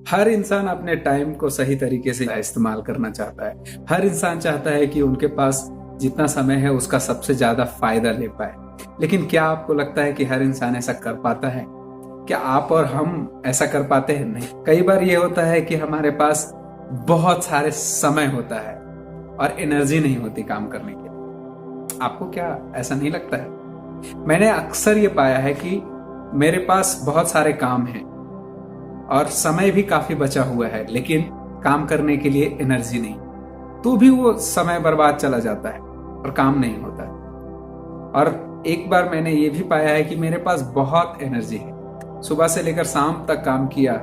हर इंसान अपने टाइम को सही तरीके से इस्तेमाल करना चाहता है। हर इंसान चाहता है कि उनके पास जितना समय है उसका सबसे ज्यादा फायदा ले पाए। लेकिन क्या आपको लगता है कि हर इंसान ऐसा कर पाता है? क्या आप और हम ऐसा कर पाते हैं? नहीं। कई बार ये होता है कि हमारे पास बहुत सारे समय होता है और एनर्जी नहीं होती काम करने के लिए। आपको क्या ऐसा नहीं लगता है? मैंने अक्सर ये पाया है कि मेरे पास बहुत सारे काम हैं और समय भी काफी बचा हुआ है, लेकिन काम करने के लिए एनर्जी नहीं, तो भी वो समय बर्बाद चला जाता है और काम नहीं होता है। और एक बार मैंने ये भी पाया है कि मेरे पास बहुत एनर्जी है, सुबह से लेकर शाम तक काम किया,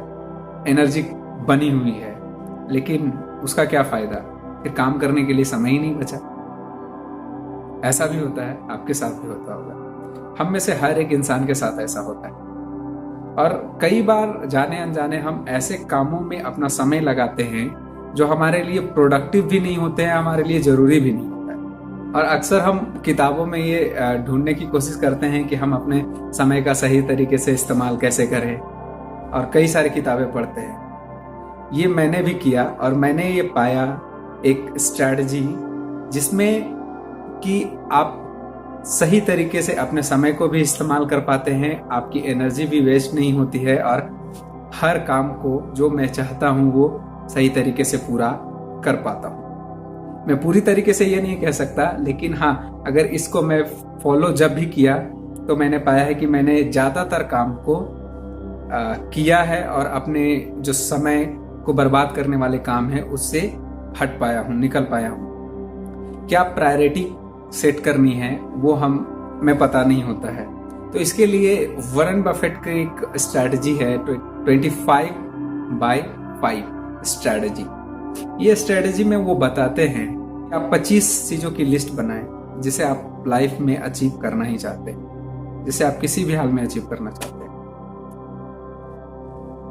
एनर्जी बनी हुई है, लेकिन उसका क्या फायदा? फिर काम करने के लिए समय ही नहीं बचा। ऐसा भी होता है, आपके साथ भी होता होगा। हम में से हर एक इंसान के साथ ऐसा होता है। और कई बार जाने अनजाने हम ऐसे कामों में अपना समय लगाते हैं जो हमारे लिए प्रोडक्टिव भी नहीं होते हैं, हमारे लिए जरूरी भी नहीं होता है। और अक्सर हम किताबों में ये ढूंढने की कोशिश करते हैं कि हम अपने समय का सही तरीके से इस्तेमाल कैसे करें, और कई सारी किताबें पढ़ते हैं। ये मैंने भी किया और मैंने ये पाया एक स्ट्रैटेजी जिसमें कि आप सही तरीके से अपने समय को भी इस्तेमाल कर पाते हैं, आपकी एनर्जी भी वेस्ट नहीं होती है, और हर काम को जो मैं चाहता हूं वो सही तरीके से पूरा कर पाता हूं। मैं पूरी तरीके से ये नहीं कह सकता, लेकिन हाँ, अगर इसको मैं फॉलो जब भी किया तो मैंने पाया है कि मैंने ज्यादातर काम को किया है और अपने जो समय को बर्बाद करने वाले काम है उससे हट पाया हूं, निकल पाया हूं। क्या प्रायोरिटी सेट करनी है वो हमें पता नहीं होता है। तो इसके लिए वॉरेन बफेट की एक स्ट्रैटेजी है 25/5 स्ट्रैटेजी। ये स्ट्रैटेजी में वो बताते हैं कि आप 25 चीजों की लिस्ट बनाएं जिसे आप लाइफ में अचीव करना ही चाहते हैं, जिसे आप किसी भी हाल में अचीव करना चाहते हैं।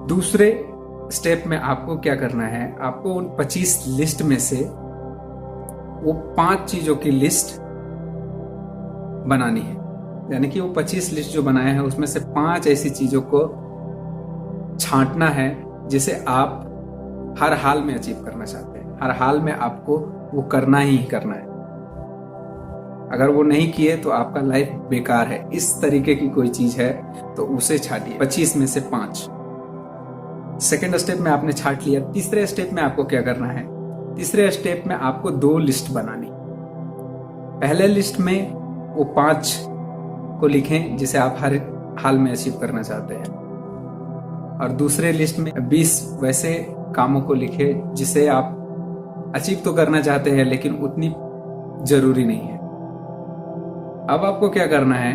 दूसरे स्टेप में आपको क्या करना है, आपको उन 25 लिस्ट में से वो 5 चीजों की लिस्ट बनानी है। यानी कि वो 25 लिस्ट जो बनाया है उसमें से 5 ऐसी चीजों को छांटना है जिसे आप हर हाल में अचीव करना चाहते हैं। हर हाल में आपको वो करना ही करना है। अगर वो नहीं किए तो आपका लाइफ बेकार है। इस तरीके की कोई चीज है तो उसे छाटिए। 25 में से 5। सेकेंड स्टेप में आपने छाट लिया। तीसरे स्टेप में आपको क्या करना है? तीसरे स्टेप में आपको 2 लिस्ट बनानी। पहले लिस्ट में वो 5 को लिखें जिसे आप हर हाल में अचीव करना चाहते हैं, और दूसरे लिस्ट में 20 वैसे कामों को लिखें जिसे आप अचीव तो करना चाहते हैं लेकिन उतनी जरूरी नहीं है। अब आपको क्या करना है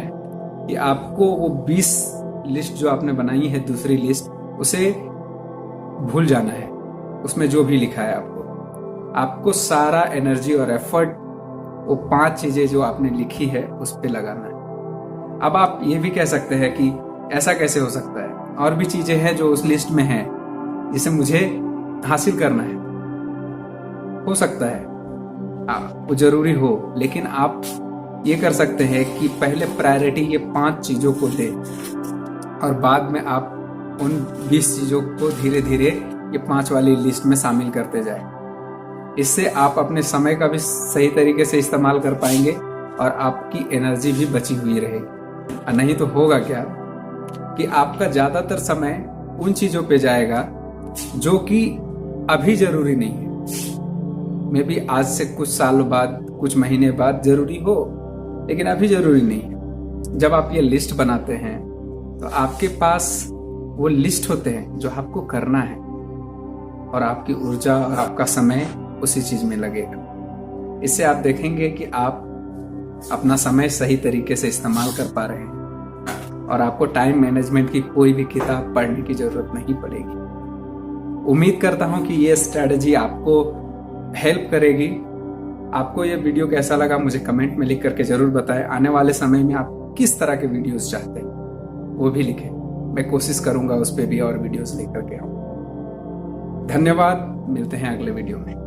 कि आपको वो 20 लिस्ट जो आपने बनाई है, दूसरी लिस्ट, उसे भूल जाना है। उसमें जो भी लिखा है आपको सारा एनर्जी और एफर्ट वो 5 चीजें जो आपने लिखी है उस पे लगाना है। अब आप ये भी कह सकते हैं कि ऐसा कैसे हो सकता है, और भी चीजें हैं जो उस लिस्ट में हैं जिसे मुझे हासिल करना है। हो सकता है वो जरूरी हो, लेकिन आप ये कर सकते हैं कि पहले प्रायोरिटी ये 5 चीजों को दें और बाद में आप उन 20 चीजों को धीरे धीरे ये 5 वाली लिस्ट में शामिल करते जाएं। इससे आप अपने समय का भी सही तरीके से इस्तेमाल कर पाएंगे और आपकी एनर्जी भी बची हुई रहेगी। नहीं तो होगा क्या कि आपका ज्यादातर समय उन चीजों पे जाएगा जो कि अभी जरूरी नहीं है। मे बी आज से कुछ सालों बाद, कुछ महीने बाद जरूरी हो, लेकिन अभी जरूरी नहीं है। जब आप ये लिस्ट बनाते हैं तो आपके पास वो लिस्ट होते हैं जो आपको करना है, और आपकी ऊर्जा और आपका समय उसी चीज में लगेगा। इससे आप देखेंगे कि आप अपना समय सही तरीके से इस्तेमाल कर पा रहे हैं और आपको टाइम मैनेजमेंट की कोई भी किताब पढ़ने की जरूरत नहीं पड़ेगी। उम्मीद करता हूं कि ये स्ट्रैटेजी आपको हेल्प करेगी। आपको ये वीडियो कैसा लगा मुझे कमेंट में लिख करके जरूर बताएं। आने वाले समय में आप किस तरह के वीडियोस चाहते हैं वो भी लिखें। मैं कोशिश करूंगा उस पर भी और वीडियोस लेकर के आऊं। धन्यवाद, मिलते हैं अगले वीडियो में।